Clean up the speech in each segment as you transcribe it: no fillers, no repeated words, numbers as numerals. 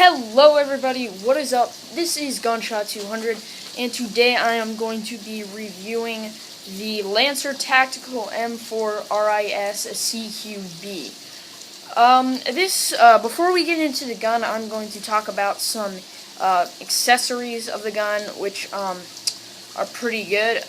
Hello everybody, what is up? This is Gunshot 200, and today I am going to be reviewing the Lancer Tactical M4 RIS CQB. Before we get into the gun, I'm going to talk about some accessories of the gun, which are pretty good.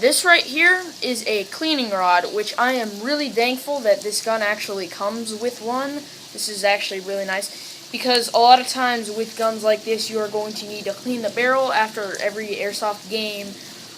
This right here is a cleaning rod, which I am really thankful that this gun actually comes with one. This is actually really nice, because a lot of times with guns like this, you are going to need to clean the barrel after every airsoft game.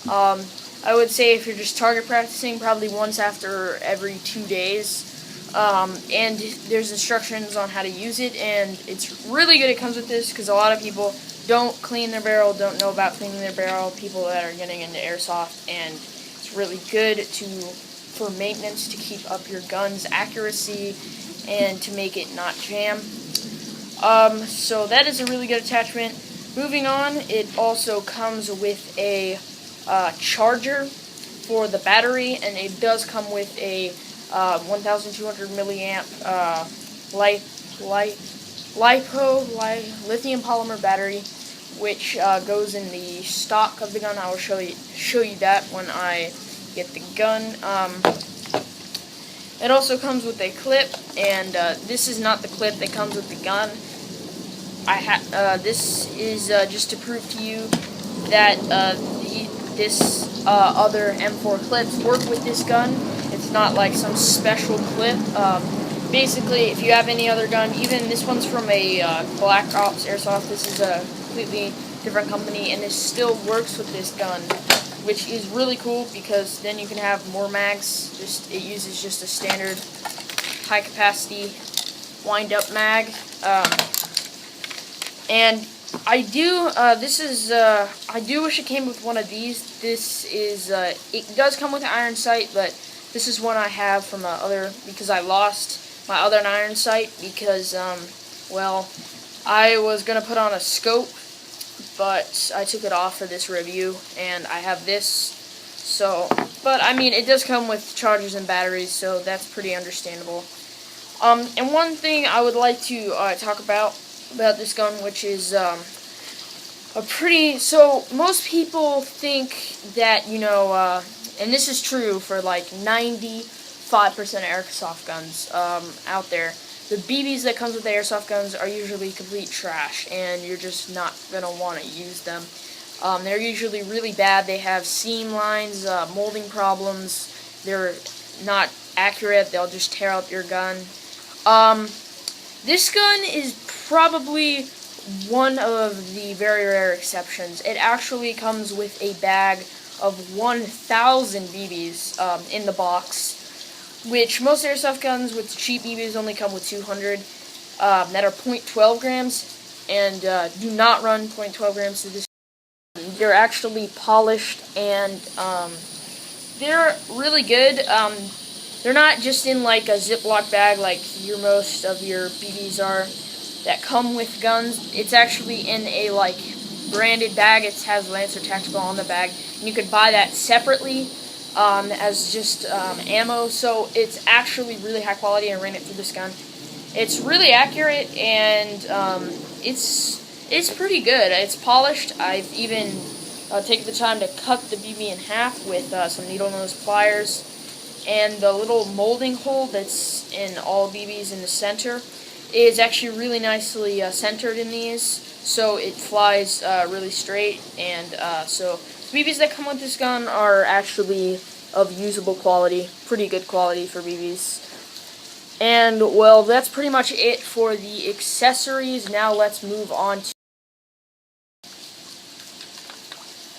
I would say if you're just target practicing, probably once after every 2 days. And there's instructions on how to use it, and it's really good it comes with this, because a lot of people don't clean their barrel, don't know about cleaning their barrel, people that are getting into airsoft, and it's really good for maintenance to keep up your gun's accuracy and to make it not jam. So that is a really good attachment. Moving on, it also comes with a charger for the battery, and it does come with a 1,200 milliamp lithium polymer battery, which goes in the stock of the gun. I will show you that when I get the gun. It also comes with a clip, and this is not the clip that comes with the gun. This is just to prove to you that this other M4 clips work with this gun. It's not like some special clip. Basically, if you have any other gun, even this one's from a Black Ops Airsoft, this is a completely different company, and it still works with this gun, which is really cool, because then you can have more mags. It uses just a standard high capacity wind up mag. And I do wish it came with one of these. It does come with an iron sight, but this is one I have from because I lost my other iron sight because, well, I was going to put on a scope, but I took it off for this review, and I have this. So, but I mean, it does come with chargers and batteries, so that's pretty understandable. And one thing I would like to talk about this gun, which is so most people think that, and this is true for like 95% of airsoft guns out there. The BBs that comes with the airsoft guns are usually complete trash, and you're just not going to want to use them. They're usually really bad. They have seam lines, molding problems. They're not accurate. They'll just tear up your gun. This gun is probably one of the very rare exceptions. It actually comes with a bag of 1,000 BBs in the box, which most airsoft guns with cheap BBs only come with 200 that are .12 grams, and do not run .12 grams to this. They're actually polished, and they're really good. They're not just in like a Ziploc bag like most of your BBs are that come with guns. It's actually in a like branded bag. It has Lancer Tactical on the bag, and you could buy that separately as just ammo. So it's actually really high quality. I ran it through this gun. It's really accurate, and it's pretty good. It's polished. I've even taken the time to cut the BB in half with some needle nose pliers, and the little molding hole that's in all BBs in the center is actually really nicely centered in these, so it flies really straight. And so BBs that come with this gun are actually of usable quality, pretty good quality for BBs. And, well, that's pretty much it for the accessories. Now let's move on to...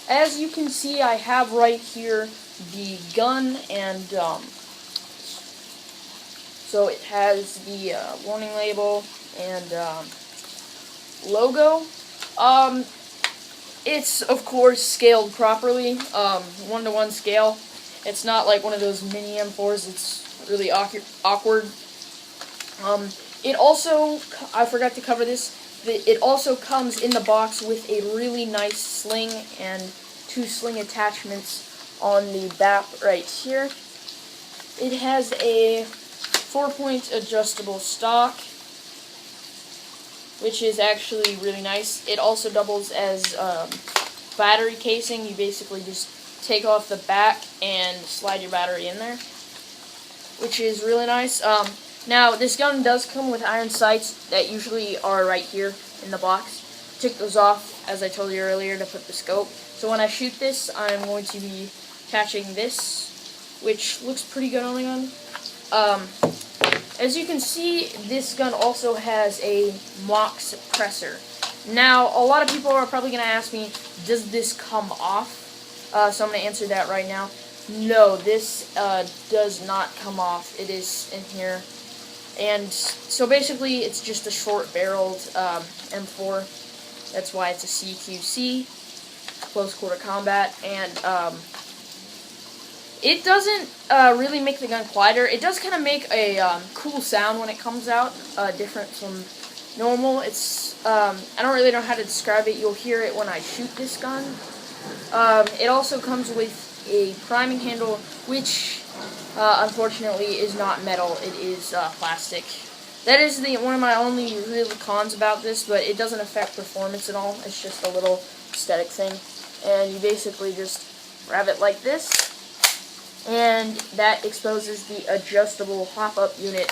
As you can see, I have right here the gun, and so it has the warning label and logo. It's, of course, scaled properly, 1-to-1 scale. It's not like one of those mini M4s. It's really awkward. It also, I forgot to cover this, it also comes in the box with a really nice sling and 2 sling attachments on the back right here. It has a 4-point adjustable stock, which is actually really nice. It also doubles as battery casing. You basically just take off the back and slide your battery in there, which is really nice. Now, this gun does come with iron sights that usually are right here in the box. Took those off, as I told you earlier, to put the scope. So when I shoot this, I'm going to be attaching this, which looks pretty good on the gun. As you can see, this gun also has a mock suppressor. Now, a lot of people are probably going to ask me, does this come off? So I'm going to answer that right now. No, this does not come off. It is in here. And so basically, it's just a short-barreled M4. That's why it's a CQC, close quarter combat. And it doesn't really make the gun quieter. It does kind of make a cool sound when it comes out, different from normal. It's I don't really know how to describe it. You'll hear it when I shoot this gun. It also comes with a priming handle, which unfortunately is not metal. It is plastic. That is one of my only real cons about this, but it doesn't affect performance at all. It's just a little aesthetic thing. And you basically just grab it like this, and that exposes the adjustable hop-up unit,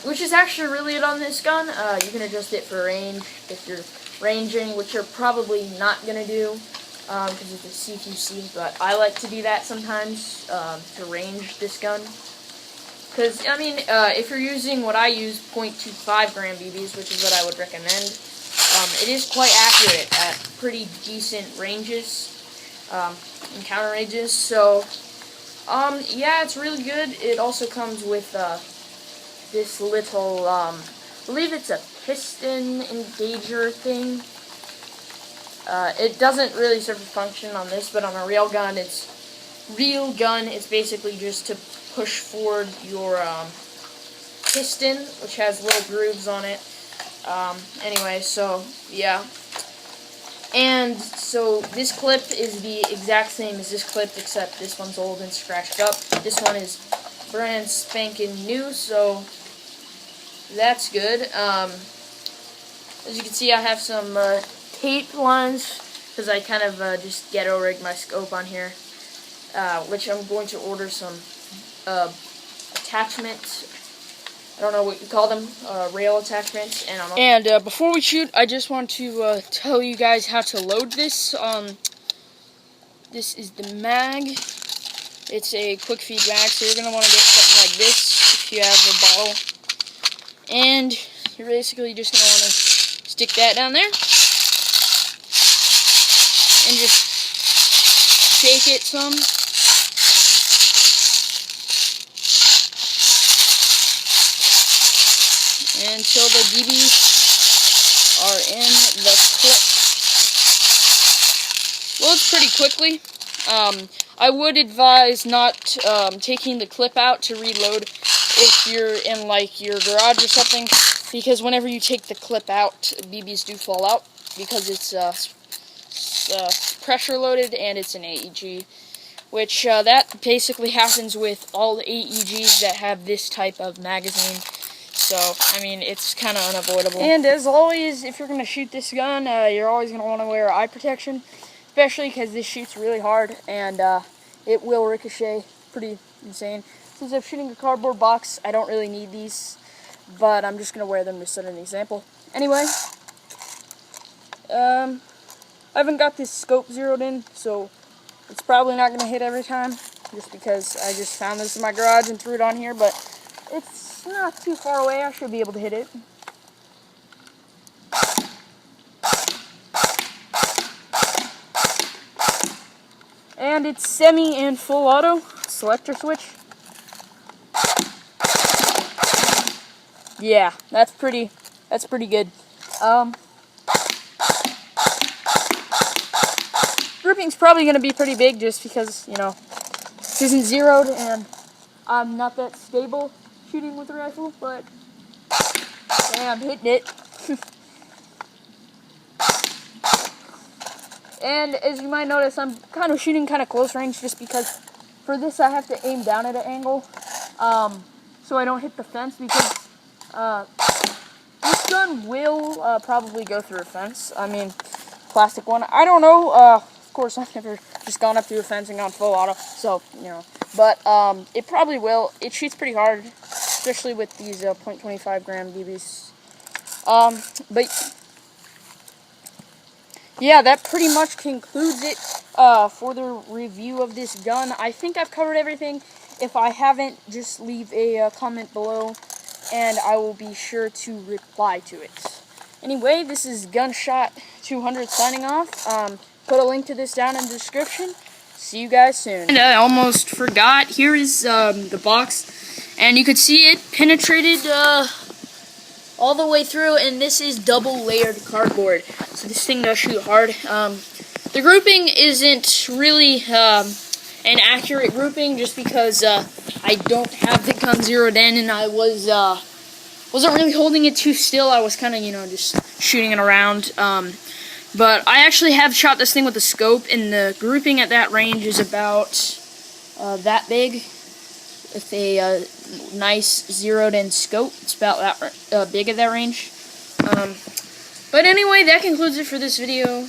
which is actually really good on this gun. You can adjust it for range if you're ranging, which you're probably not going to do because it's a CQC, but I like to do that sometimes to range this gun. Because, I mean, if you're using what I use, 0.25 gram BBs, which is what I would recommend, it is quite accurate at pretty decent ranges, encounter ranges. So, yeah, it's really good. It also comes with this little, I believe it's a piston engager thing. It doesn't really serve a function on this, but on a real gun, it's basically just to push forward your piston, which has little grooves on it. Anyway, so yeah. And so this clip is the exact same as this clip, except this one's old and scratched up. This one is brand spanking new, so that's good. As you can see, I have some tape lines, because I kind of just ghetto-rigged my scope on here, which I'm going to order some attachment. I don't know what you call them, rail attachments. And before we shoot, I just want to tell you guys how to load this. This is the mag. It's a quick feed mag, so you're going to want to get something like this if you have a bottle. And you're basically just going to want to stick that down there. And just shake it some. Until the BBs are in the clip. Loads pretty quickly. I would advise not taking the clip out to reload if you're in like your garage or something, because whenever you take the clip out, BBs do fall out because it's pressure loaded and it's an AEG, which that basically happens with all the AEGs that have this type of magazine. So, I mean, it's kind of unavoidable. And as always, if you're going to shoot this gun, you're always going to want to wear eye protection, especially because this shoots really hard, and it will ricochet pretty insane. Since I'm shooting a cardboard box, I don't really need these, but I'm just going to wear them to set an example. Anyway, I haven't got this scope zeroed in, so it's probably not going to hit every time, just because I just found this in my garage and threw it on here, but it's not too far away. I should be able to hit it. And it's semi and full auto. Selector switch. Yeah, that's pretty good. Grouping's probably going to be pretty big just because, you know, this isn't zeroed and I'm not that stable shooting with a rifle, but I'm hitting it. And as you might notice, I'm kind of shooting kind of close range just because for this I have to aim down at an angle so I don't hit the fence, because this gun gun will probably go through a fence. I mean, plastic one. I don't know. Of course, I've never just gone up to a fence and gone full auto. So, you know. But it probably will. It shoots pretty hard, especially with these .25 gram BBs. But yeah, that pretty much concludes it for the review of this gun. I think I've covered everything. If I haven't, just leave a comment below, and I will be sure to reply to it. Anyway, this is Gunshot 200 signing off. Put a link to this down in the description. See you guys soon. And I almost forgot. Here is the box, and you could see it penetrated all the way through, and this is double layered cardboard. So this thing does shoot hard. The grouping isn't really an accurate grouping, just because I don't have the gun zeroed in, and I wasn't really holding it too still. I was kind of, just shooting it around. But I actually have shot this thing with a scope, and the grouping at that range is about that big. With a nice zeroed-in scope, it's about that big at that range. But anyway, that concludes it for this video.